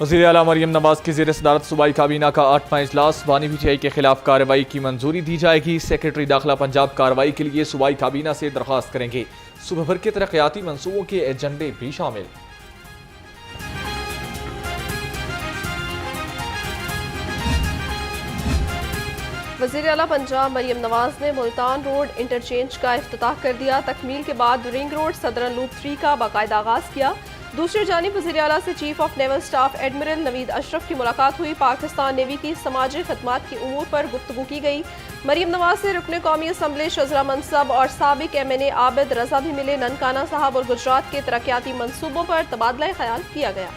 वज़ीर आला मरियम नवाज की ज़ेर सदारत सूबाई काबीना का 8वां इजलास। बानी पीटीआई के खिलाफ कार्रवाई की मंजूरी दी जाएगी। सेक्रेटरी दाखिला पंजाब कार्रवाई के लिए सूबाई काबीना से दरख्वास्त करेंगे। सूबे भर के तरक्याती मंसूबों के एजेंडे भी शामिल। वज़ीर आला पंजाब मरियम नवाज ने मुल्तान रोड इंटरचेंज का इफ्तिताह कर दिया। तकमील के बाद रिंग रोड सदरन लूप 3 का बाकायदा आगाज किया। दूसरी जानिब वज़ीर आला से chief of naval staff admiral Naveed Ashraf की मुलाकात हुई। पाकिस्तान नेवी की समाजी खदमात के उमूर पर गुफ्तगू की गई। मरियम नवाज से रुकने कौमी असम्बली शजरा मनसब और साबिक MNA आबिद रजा भी मिले। ननकाना साहब और गुजरात के तरक्याती मनसूबों पर तबादला ख्याल किया गया।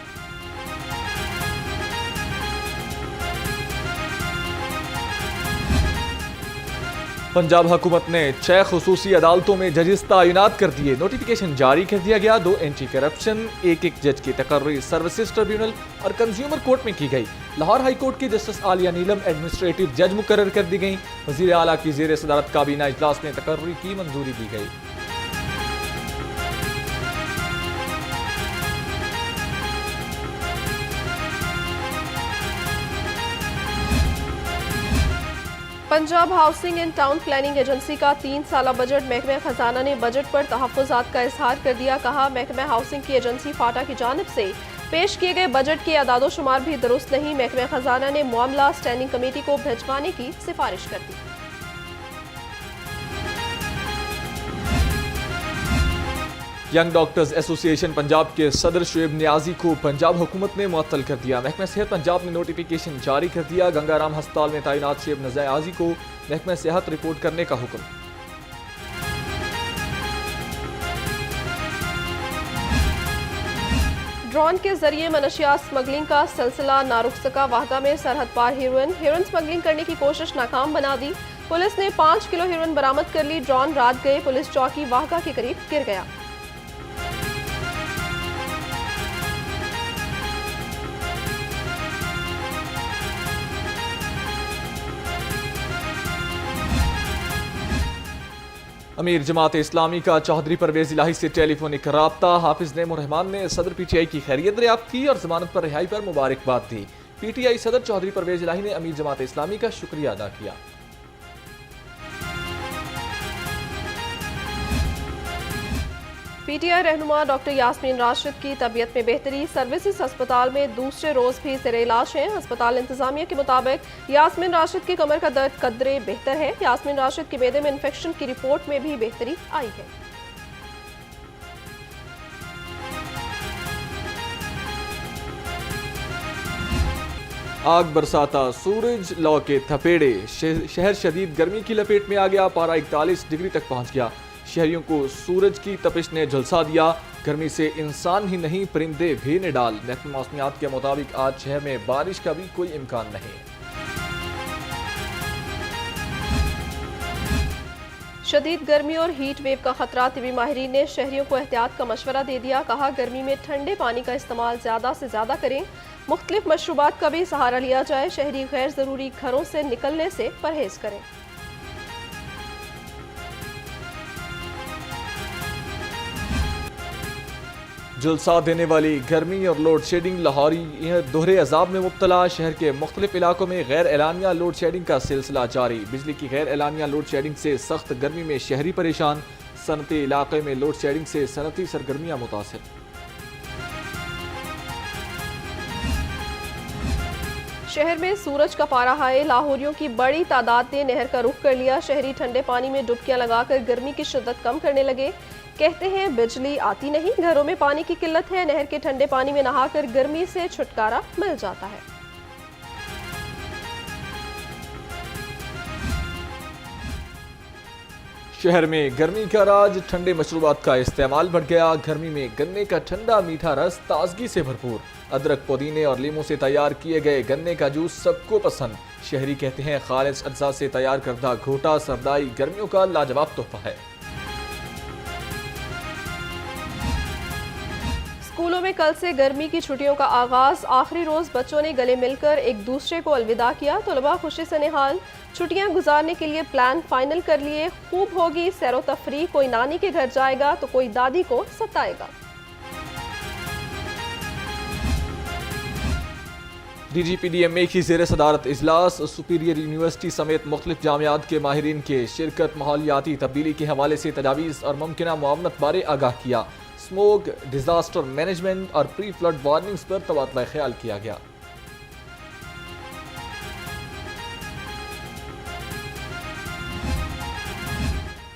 पंजाब हुकूमत ने 6 खुसूसी अदालतों में जजेस तैनात कर दिए। नोटिफिकेशन जारी कर दिया गया। 2 एंटी करप्शन, एक जज की तकर्री सर्विसेज ट्रिब्यूनल और कंज्यूमर कोर्ट में की गई। लाहौर हाई कोर्ट की जस्टिस आलिया नीलम एडमिनिस्ट्रेटिव जज मुकर्रर कर दी गई। वज़ीर आला की ज़ेर सदारत काबीना इजलास में तकर्री की मंजूरी दी गई। Punjab housing and town planning agency का 3 साला बजट। महकमा खजाना ने बजट पर तहफ़्फ़ुज़ात का इजहार कर दिया। कहा, महकमा हाउसिंग की एजेंसी फाटा की जानिब से पेश किए गए बजट के अदादो शुमार भी दुरुस्त नहीं। महकमा खजाना ने मामला स्टैंडिंग कमेटी को भिजवाने की सिफारिश कर दी। यंग डॉक्टर्स एसोसिएशन पंजाब के सदर शुएब नियाजी को पंजाब हुकूमत ने मुअत्तल कर दिया। महकमा सेहत पंजाब ने नोटिफिकेशन जारी कर दिया। गंगाराम अस्पताल में तैनात शुएब नियाजी को महकमा सेहत रिपोर्ट करने का हुक्म। ड्रोन के जरिए मनशियात स्मगलिंग का सिलसिला ना रुक सका। वाहगा में सरहद पार हेरोइन स्मगलिंग करने की कोशिश नाकाम बना दी। पुलिस ने 5 किलो हेरोइन बरामद कर ली। ड्रोन रात गए पुलिस चौकी वाहगा के करीब गिर गया। अमीर जमात इस्लामी का चौधरी परवेज इलाही से टेलीफोनिक राब्ता। हाफिज नेमुर रहमान ने सदर PTI की खैरियत दरियाफ्त की और जमानत पर रिहाई पर मुबारकबाद दी। PTI सदर चौधरी परवेज इलाही ने अमीर जमात इस्लामी का शुक्रिया अदा किया। PTI रहनुमा डॉक्टर यास्मीन राशिद की तबीयत में बेहतरी। सर्विसेज अस्पताल में दूसरे रोज भी ज़ेर इलाज हैं। अस्पताल इंतजामिया के मुताबिक यास्मीन राशिद की कमर का दर्द कदरे बेहतर है। यास्मीन राशिद के मेदे में इन्फेक्शन की रिपोर्ट में भी बेहतरी आई है। आग बरसाता सूरज लौ के थपेड़े। शहर शदीद गर्मी की लपेट में आ गया। पारा 41 डिग्री तक पहुंच गया। शहरियों को सूरज की तपिश ने झुलसा दिया। गर्मी से इंसान ही नहीं परिंदे भी निडाल। महकमा मौसमियात के मुताबिक आज शहर में बारिश का भी कोई इम्कान नहीं। शदीद गर्मी और हीट वेव का खतरा। तिबी माहिरीन ने शहरियों को एहतियात का मशवरा दे दिया। कहा, गर्मी में ठंडे पानी का इस्तेमाल ज़्यादा से ज़्यादा करें। मुख्तलिफ मशरूबात का भी सहारा लिया जाए। शहरी गैर ज़रूरी घरों से निकलने से परहेज करें। जुलसा देने वाली गर्मी और लोड शेडिंग। लाहौरी दोहरे अजाब में मुब्तला। शहर के मुख्तलिफ इलाकों में गैर एलानिया लोड शेडिंग का सिलसिला जारी। बिजली की गैर एलानिया लोड शेडिंग से सख्त गर्मी में शहरी परेशान। सनती इलाके में लोड शेडिंग से सनती सरगर्मियां मुतासिर। शहर में सूरज का पारा हाय। लाहौरियों की बड़ी तादाद ने नहर का रुख कर लिया। शहरी ठंडे पानी में डुबकियां लगाकर गर्मी की शिद्दत कम करने लगे। कहते हैं बिजली आती नहीं, घरों में पानी की किल्लत है। नहर के ठंडे पानी में नहाकर गर्मी से छुटकारा मिल जाता है। शहर में गर्मी का राज। ठंडे मशरूबात का इस्तेमाल बढ़ गया। गर्मी में गन्ने का ठंडा मीठा रस ताजगी से भरपूर। अदरक, पुदीने और लीमू से तैयार किए गए गन्ने का जूस सबको पसंद। शहरी कहते हैं खालिस अज्जा से तैयार करदा घोटा सरदाई गर्मियों का लाजवाब तोहफा है। स्कूलों में कल से गर्मी की छुट्टियों का आगाज। आखिरी रोज बच्चों ने गले मिलकर एक दूसरे को अलविदा किया। तलबा खुशी से निहाल। छुट्टियां गुजारने के लिए प्लान फाइनल कर लिए। खूब होगी सैरो तफरी। कोई नानी के घर जाएगा तो कोई दादी को सताएगा। DGPDMA की ज़ेर सदारत इजलास, सुपीरियर यूनिवर्सिटी समेत मुख्तलिफ जामियात के माहिरीन के शिरकत माहौलियाती तब्दीली के हवाले से तजावीज़ और मुमकिना मुआवनत बारे आगाह किया। स्मोक, डिजास्टर मैनेजमेंट और प्री फ्लड वार्निंग्स पर तबादला ख्याल किया गया।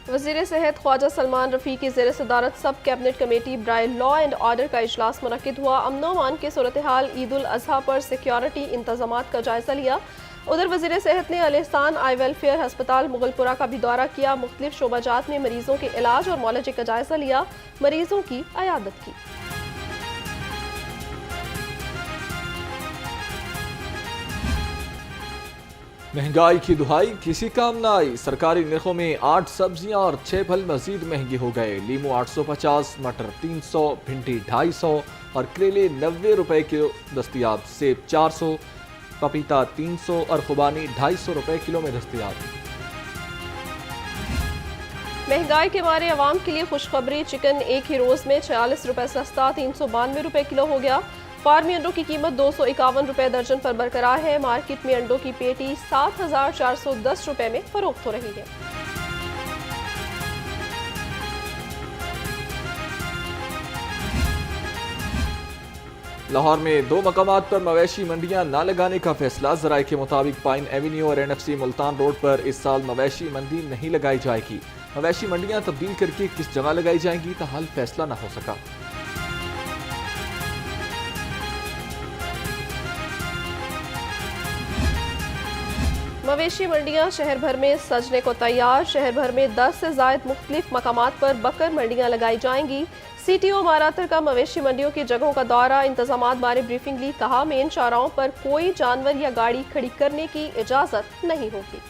वज़ीर सेहत ख्वाजा सलमान रफ़ी की ज़ेर सदारत सब कैबिनेट कमेटी बराए लॉ एंड ऑर्डर का इजलास मुनक्किद हुआ। अमन व अमान के सूरत हाल, ईद उल अज़हा पर सिक्योरिटी इंतजामात का जायज़ा लिया। उधर वज़ीर सेहत ने अल एहसान आई वेलफेयर हस्पताल मुगलपुरा का भी दौरा किया। मुख्तलिफ शोबाजात में मरीजों के इलाज और मौलजे का जायज़ा लिया, मरीजों की अयादत की। महंगाई की दुहाई किसी काम न आई। सरकारी निर्खों में 8 सब्जियां और 6 फल मजीद महंगे हो गए। लीमू 850, मटर 300, भिंडी 250 और करेले 90 रुपए किलो दस्तियाब। सेब 400, पपीता 300 और खुबानी 250 रुपए किलो में दस्तियाब। महंगाई के मारे अवाम के लिए खुशखबरी, चिकन एक ही रोज में 46 रुपए सस्ता 392 रुपए किलो हो गया। फार्मी अंडों की कीमत 251 रुपए दर्जन पर बरकरार है। मार्केट में अंडों की पेटी 7410 रुपए में फरोख्त हो रही है। लाहौर में 2 मकामात पर मवेशी मंडियां न लगाने का फैसला। जराये के मुताबिक पाइन एवेन्यू और NFC मुल्तान रोड पर इस साल मवेशी मंडी नहीं लगाई जाएगी। मवेशी मंडियां तब्दील करके किस जगह लगाई जाएंगी, ताहाल फैसला न हो सका। मवेशी मंडियां शहर भर में सजने को तैयार। शहर भर में 10 से ज़ायद मुख्तलिफ मकामात पर बकर मंडियां लगाई जाएंगी। CTO मारातर का मवेशी मंडियों की जगहों का दौरा, इंतजामात बारे ब्रीफिंग ली। कहा, मेन चौराहों पर कोई जानवर या गाड़ी खड़ी करने की इजाजत नहीं होगी।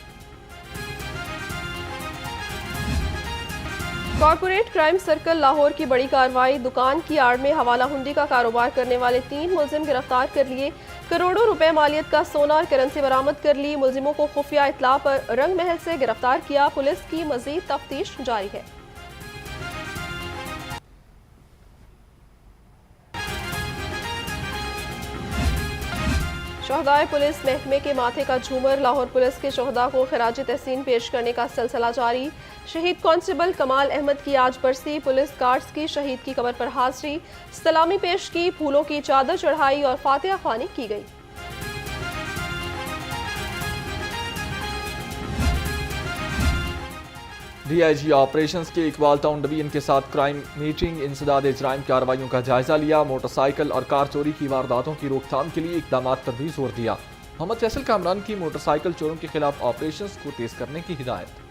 कॉर्पोरेट क्राइम सर्कल लाहौर की बड़ी कार्रवाई, दुकान की आड़ में हवाला हुंडी का कारोबार करने वाले 3 मुलजिम गिरफ्तार कर लिए। करोड़ों रुपए मालियत का सोना और करेंसी बरामद कर ली। मुलजिमों को खुफिया इत्तला पर रंग महल से गिरफ्तार किया। पुलिस की मजीद तफ्तीश जारी है। शोहदाए पुलिस महकमे के माथे का झूमर, लाहौर पुलिस के शोहदा को खराज तहसीन पेश करने का सिलसिला जारी। शहीद कांस्टेबल कमाल अहमद की आज बरसी, पुलिस गार्ड्स की शहीद की कब्र पर हाजिरी, सलामी पेश की, फूलों की चादर चढ़ाई और फातिहा ख्वानी की गई। DIG ऑपरेशंस के इकबाल टाउन डिवीजन के साथ क्राइम मीटिंग, इंसदाद जराइम कार्रवाइयों का जायजा लिया। मोटरसाइकिल और कार चोरी की वारदातों की रोकथाम के लिए इकदाम पर भी जोर दिया। मोहम्मद फैसल कामरान की मोटरसाइकिल चोरों के खिलाफ ऑपरेशंस को तेज करने की हिदायत।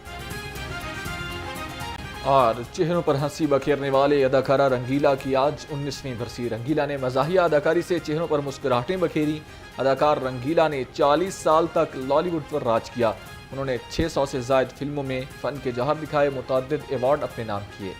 और चेहरों पर हंसी बखेरने वाले अदाकारा रंगीला की आज 19वीं बरसी। रंगीला ने मज़ाहिया अदाकारी से चेहरों पर मुस्कुराहटें बखेरी। अदाकार रंगीला ने 40 साल तक लॉलीवुड पर राज किया। उन्होंने 600 से ज़ायद फिल्मों में फ़न के जौहर दिखाए, मुतअद्दिद अवार्ड अपने नाम किए।